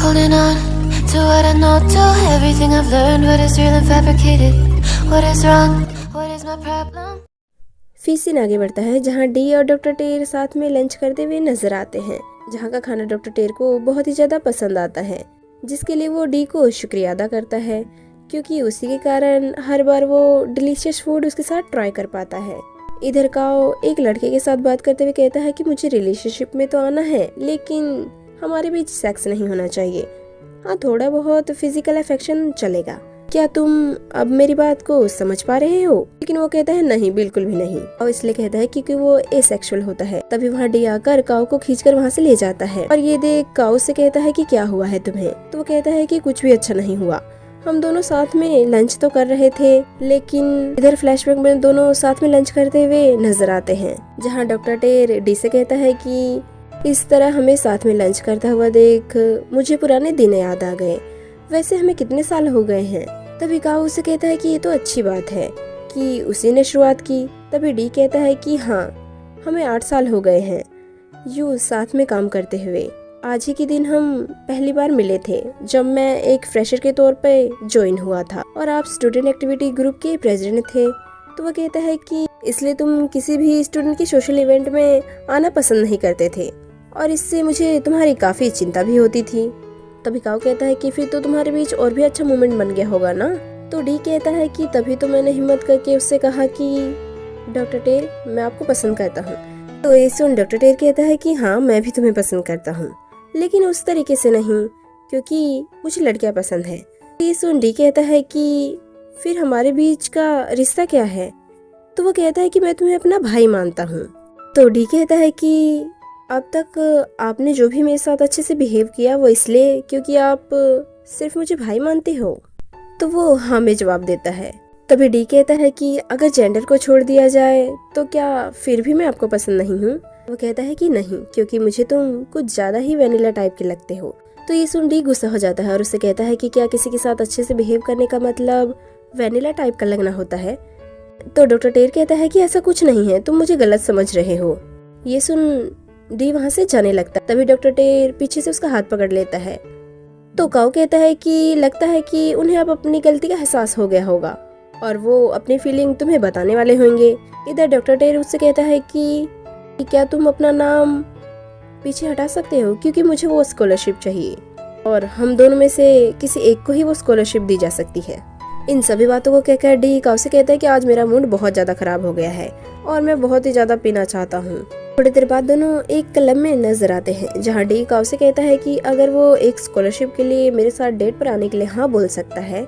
Holding on to what I know, to everything I've learned. What is real and fabricated? What is wrong? What is my problem? फिर scene आगे बढ़ता है जहाँ D और doctor टेर साथ में लंच करते हुए नजर आते हैं, जहाँ का खाना डॉक्टर टेर को बहुत ही ज्यादा पसंद आता है, जिसके लिए वो डी को शुक्रिया अदा करता है, क्योंकि उसी के कारण हर बार वो डिलीशियस फूड उसके साथ ट्राई कर पाता है। इधर काओ एक लड़के के साथ बात करते हुए कहता है कि मुझे रिलेशनशिप में तो आना है, लेकिन हमारे बीच सेक्स नहीं होना चाहिए। हाँ, थोड़ा बहुत फिजिकल अफेक्शन चलेगा। क्या तुम अब मेरी बात को समझ पा रहे हो? लेकिन वो कहता है नहीं, बिल्कुल भी नहीं। और इसलिए कहता है क्योंकि वो एसेक्सुअल होता है। तभी वहाँ डी आकर काओ को खींचकर वहाँ से ले जाता है और ये देख काओ से कहता है कि क्या हुआ है तुम्हें? तो वो कहता है कि कुछ भी अच्छा नहीं हुआ, हम दोनों साथ में लंच तो कर रहे थे। लेकिन इधर फ्लैशबैक में दोनों साथ में लंच करते हुए नजर आते हैं, जहाँ डॉक्टर टेर डी से कहता है कि इस तरह हमें साथ में लंच करता हुआ देख मुझे पुराने दिन याद आ गए। वैसे हमें कितने साल हो गए हैं? तभी काओ उसे कहता है कि ये तो अच्छी बात है कि उसी ने शुरुआत की। तभी डी कहता है कि हाँ, हमें 8 साल हो गए हैं यूँ साथ में काम करते हुए। आज ही के दिन हम पहली बार मिले थे जब मैं एक फ्रेशर के तौर पे ज्वाइन हुआ था और आप स्टूडेंट एक्टिविटी ग्रुप के प्रेसिडेंट थे। तो वह कहता है कि इसलिए तुम किसी भी स्टूडेंट के सोशल इवेंट में आना पसंद नहीं करते थे और इससे मुझे तुम्हारी काफी चिंता भी होती थी। तभी काओ कहता है कि फिर तो तुम्हारे बीच और भी अच्छा मोमेंट बन गया होगा ना? तो डी कहता है कि तभी तो मैंने हिम्मत करके उससे कहा कि डॉक्टर टेर, मैं आपको पसंद करता हूँ। तो ये सुन डॉक्टर टेर कहता है कि हाँ, मैं भी तुम्हें पसंद करता हूँ, लेकिन उस तरीके से नहीं, क्योंकि मुझे लड़कियां पसंद है। ये सुन डी कहता है कि फिर हमारे बीच का रिश्ता क्या है? तो वो कहता है कि मैं तुम्हें अपना भाई मानता हूँ। तो डी कहता है कि अब तक आपने जो भी मेरे साथ अच्छे से बिहेव किया वो इसलिए क्योंकि आप सिर्फ मुझे भाई मानते हो। तो वो हाँ में जवाब देता है। तभी डी कहता है कि अगर जेंडर को छोड़ दिया जाए तो क्या फिर भी मैं आपको पसंद नहीं हूँ? वो कहता है कि नहीं, क्योंकि मुझे तुम कुछ ज्यादा ही वेनिला टाइप के लगते हो। तो ये सुन डी गुस्सा हो जाता है और उससे कहता है कि क्या किसी के साथ अच्छे से बिहेव करने का मतलब वेनिला टाइप का लगना होता है? तो डॉक्टर टेर कहता है कि ऐसा कुछ नहीं है, तुम मुझे गलत समझ रहे हो। ये सुन डी वहाँ से जाने लगता है। तभी डॉक्टर टेर पीछे से उसका हाथ पकड़ लेता है। तो काओ कहता है कि लगता है कि उन्हें अब अपनी गलती का एहसास हो गया होगा और वो अपनी फीलिंग तुम्हें बताने वाले होंगे। इधर डॉक्टर टेर उससे कहता है कि क्या तुम अपना नाम पीछे हटा सकते हो, क्योंकि मुझे वो स्कॉलरशिप चाहिए और हम दोनों में से किसी एक को ही वो स्कॉलरशिप दी जा सकती है। इन सभी बातों को कहकर डी काओ से कहता है कि आज मेरा मूड बहुत ज्यादा खराब हो गया है और मैं बहुत ही ज्यादा पीना चाहता हूँ। थोड़ी देर बाद दोनों एक क्लब में नजर आते हैं, जहाँ डी काओ से कहता है कि अगर वो एक स्कॉलरशिप के लिए मेरे साथ डेट पर आने के लिए हाँ बोल सकता है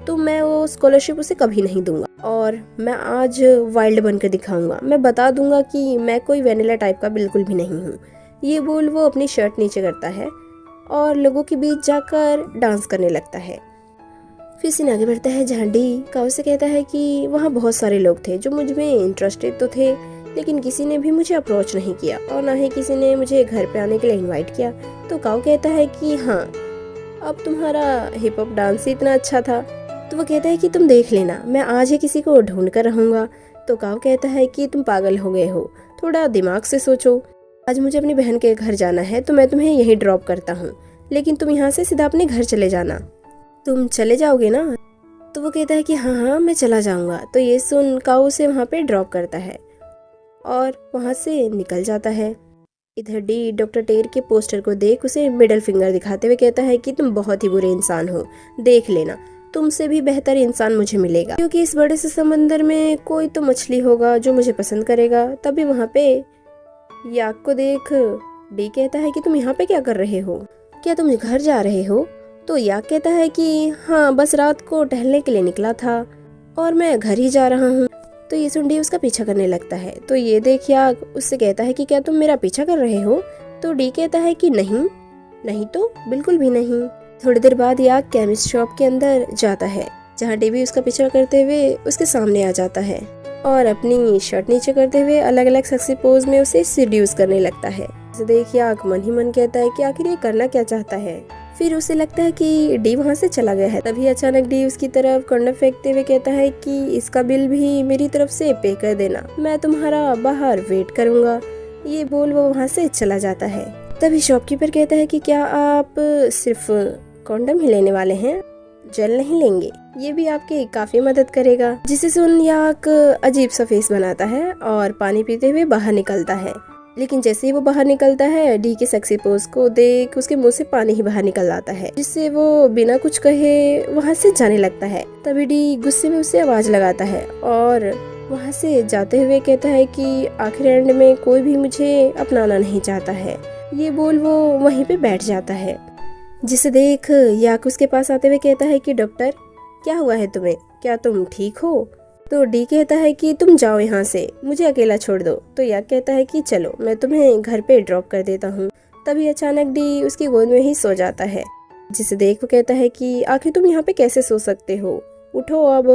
तो मैं वो स्कॉलरशिप उसे कभी नहीं दूंगा और मैं आज वाइल्ड बनकर दिखाऊंगा। मैं बता दूंगा कि मैं कोई वेनिला टाइप का बिल्कुल भी नहीं हूँ। ये बोल वो अपनी शर्ट नीचे करता है और लोगों के बीच जाकर डांस करने लगता है। फिर सीन आगे बढ़ता है, जहाँ डी काओ से कहता है कि वहाँ बहुत सारे लोग थे जो मुझ में इंटरेस्टेड तो थे, लेकिन किसी ने भी मुझे अप्रोच नहीं किया और ना ही किसी ने मुझे घर पे आने के लिए इनवाइट किया। तो काओ कहता है कि हाँ, अब तुम्हारा हिप हॉप डांस ही इतना अच्छा था। तो वो कहता है कि तुम देख लेना, मैं आज ही किसी को ढूंढ कर रहूंगा। तो काओ कहता है कि तुम पागल हो गए हो, थोड़ा दिमाग से सोचो। आज मुझे अपनी बहन के घर जाना है तो मैं तुम्हें यहीं ड्रॉप करता हूँ, लेकिन तुम यहाँ से सीधा अपने घर चले जाना। तुम चले जाओगे ना? तो वो कहता है कि हाँ हाँ, मैं चला जाऊंगा। तो ये सुन काओ उसे वहाँ पे ड्रॉप करता है और वहाँ से निकल जाता है। इधर डी डॉक्टर टेर के पोस्टर को देख उसे मिडिल फिंगर दिखाते हुए कहता है कि तुम बहुत ही बुरे इंसान हो, देख लेना, तुमसे भी बेहतर इंसान मुझे मिलेगा, क्योंकि इस बड़े से समंदर में कोई तो मछली होगा जो मुझे पसंद करेगा। तभी वहाँ पे याक को देख डी कहता है कि तुम यहाँ पे क्या कर रहे हो? क्या तुम घर जा रहे हो? तो याक कहता है कि हाँ, बस रात को टहलने के लिए निकला था और मैं घर ही जा रहा हूँ। तो ये सुन डी उसका पीछा करने लगता है। तो ये देख याक उससे कहता है कि क्या तुम मेरा पीछा कर रहे हो? तो डी कहता है कि नहीं, नहीं तो बिल्कुल भी नहीं। थोड़ी देर बाद याक केमिस्ट शॉप के अंदर जाता है, जहाँ डी भी उसका पीछा करते हुए उसके सामने आ जाता है और अपनी शर्ट नीचे करते हुए अलग अलग सेक्सी पोज में उसे सीड्यूस करने लगता है। इसे देख याक मन ही मन कहता है कि आखिर ये करना क्या चाहता है। फिर उसे लगता है कि डी वहाँ से चला गया है। तभी अचानक डी उसकी तरफ कंडा फेंकते हुए कहता है कि इसका बिल भी मेरी तरफ से पे कर देना, मैं तुम्हारा बाहर वेट करूंगा। ये बोल वो वहाँ से चला जाता है। तभी शॉपकीपर कहता है कि क्या आप सिर्फ कॉन्डम ही लेने वाले हैं, जेल नहीं लेंगे? ये भी आपकी काफी मदद करेगा। जिसे सुन याक अजीब सा फेस बनाता है और पानी पीते हुए बाहर निकलता है। लेकिन जैसे ही वो बाहर निकलता है, डी के सेक्सी पोज को देख उसके मुंह से पानी ही बाहर निकल आता है, जिससे वो बिना कुछ कहे वहाँ से जाने लगता है। तभी डी गुस्से में उससे आवाज लगाता है और वहाँ से जाते हुए कहता है कि आखिर एंड में कोई भी मुझे अपनाना नहीं चाहता है। ये बोल वो वहीं पे बैठ जाता है। जिसे देख याक उसके पास आते हुए कहता है कि डॉक्टर, क्या हुआ है तुम्हें, क्या तुम ठीक हो? तो डी कहता है कि तुम जाओ यहाँ से, मुझे अकेला छोड़ दो। तो याक कहता है कि चलो मैं तुम्हें घर पे ड्रॉप कर देता हूँ। तभी अचानक डी उसकी गोद में ही सो जाता है। जिसे देख वो कहता है कि आखिर तुम यहाँ पे कैसे सो सकते हो, उठो अब।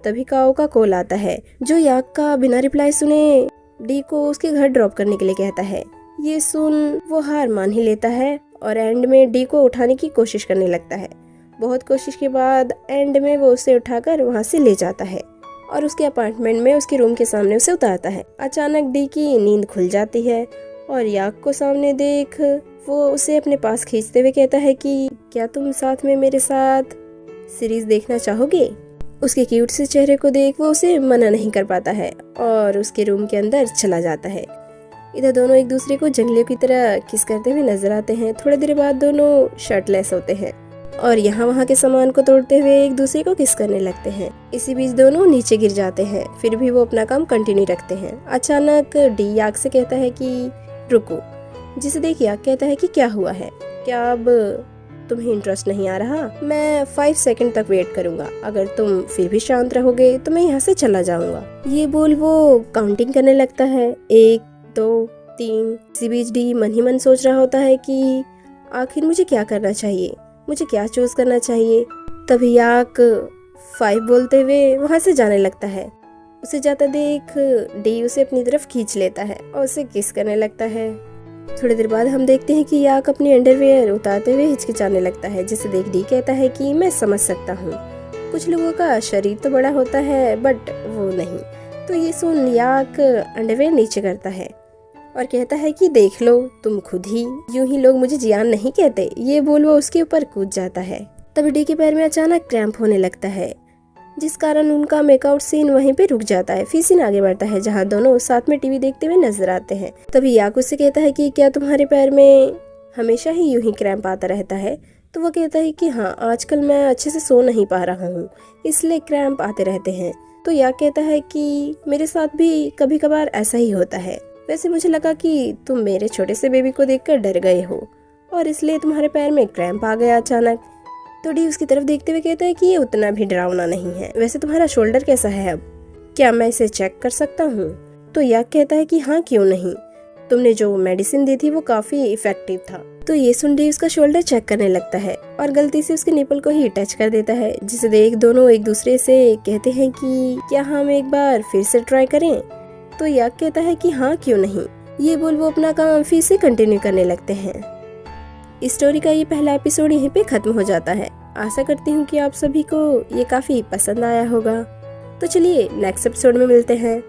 तभी काओ का कॉल आता है, जो याक का बिना रिप्लाई सुने डी को उसके घर ड्रॉप करने के लिए कहता है। ये सुन वो हार मान ही लेता है और एंड में डी को उठाने की कोशिश करने लगता है। बहुत कोशिश के बाद एंड में वो उसे उठाकर वहाँ से ले जाता है और उसके अपार्टमेंट में उसके रूम के सामने उसे उतारता है। अचानक डी की नींद खुल जाती है और याक को सामने देख वो उसे अपने पास खींचते हुए कहता है कि क्या तुम साथ में मेरे साथ सीरीज देखना चाहोगे? उसके क्यूट से चेहरे को देख वो उसे मना नहीं कर पाता है और उसके रूम के अंदर चला जाता है। इधर दोनों एक दूसरे को जंगलियों की तरह किस करते हुए नजर आते हैं। थोड़ी देर बाद दोनों शर्टलेस होते हैं और यहाँ वहाँ के सामान को तोड़ते हुए एक दूसरे को किस करने लगते हैं। इसी बीच दोनों नीचे गिर जाते हैं, फिर भी वो अपना काम कंटिन्यू रखते हैं। अचानक डी याक से कहता है कि रुको। जिसे देख याक कहता है कि क्या हुआ है, क्या अब तुम्हें इंटरेस्ट नहीं आ रहा? मैं 5 सेकंड तक वेट करूंगा, अगर तुम फिर भी शांत रहोगे तो मैं यहाँ से चला जाऊंगा। ये बोल वो काउंटिंग करने लगता है, 1 2 3। इसी बीच डी मन ही मन सोच रहा होता है कि आखिर मुझे क्या करना चाहिए, मुझे क्या चूज करना चाहिए। तभी याक 5 बोलते हुए वहाँ से जाने लगता है। उसे जाता देख डी उसे अपनी तरफ खींच लेता है और उसे किस करने लगता है। थोड़ी देर बाद हम देखते हैं कि याक अपनी अंडरवेयर उतारते हुए हिचकिचाने लगता है, जिसे देख डी कहता है कि मैं समझ सकता हूँ, कुछ लोगों का शरीर तो बड़ा होता है बट वो नहीं। तो ये सुन याक अंडरवेयर नीचे करता है और कहता है कि देख लो तुम खुद ही, यूं ही लोग मुझे जियान नहीं कहते। ये बोल वो उसके ऊपर कूद जाता है। तभी डी के पैर में अचानक क्रैम्प होने लगता है, जिस कारण उनका मेकआउट सीन वहीं पे रुक जाता है। फिर सीन आगे बढ़ता है जहाँ दोनों साथ में टीवी देखते हुए नजर आते हैं। तभी याक उससे कहता है कि क्या तुम्हारे पैर में हमेशा ही यूं ही क्रैम्प आता रहता है? तो वो कहता है कि हाँ, आजकल मैं अच्छे से सो नहीं पा रहा हूँ, इसलिए क्रैम्प आते रहते हैं। तो याक कहता है कि मेरे साथ भी कभी कभार ऐसा ही होता है, वैसे मुझे लगा कि तुम मेरे छोटे से बेबी को देखकर डर गए हो और इसलिए तुम्हारे पैर में क्रैम्प आ गया अचानक। तो डी उसकी तरफ देखते हुए कहता है कि ये उतना भी डरावना नहीं है, वैसे तुम्हारा शोल्डर कैसा है अब, क्या मैं इसे चेक कर सकता हूँ? तो याक कहता है कि हाँ क्यों नहीं, तुमने जो मेडिसिन दी थी वो काफी इफेक्टिव था। तो ये सुन डी उसका शोल्डर चेक करने लगता है और गलती से उसके निपल को ही टच कर देता है, जिसे देख दोनों एक दूसरे से कहते हैं कि क्या हम एक बार फिर से ट्राई करें? तो याक कहता है कि हाँ क्यों नहीं। ये बोल वो अपना काम फिर से कंटिन्यू करने लगते हैं। इस स्टोरी का ये पहला एपिसोड यहीं पे खत्म हो जाता है। आशा करती हूँ कि आप सभी को ये काफी पसंद आया होगा। तो चलिए नेक्स्ट एपिसोड में मिलते हैं।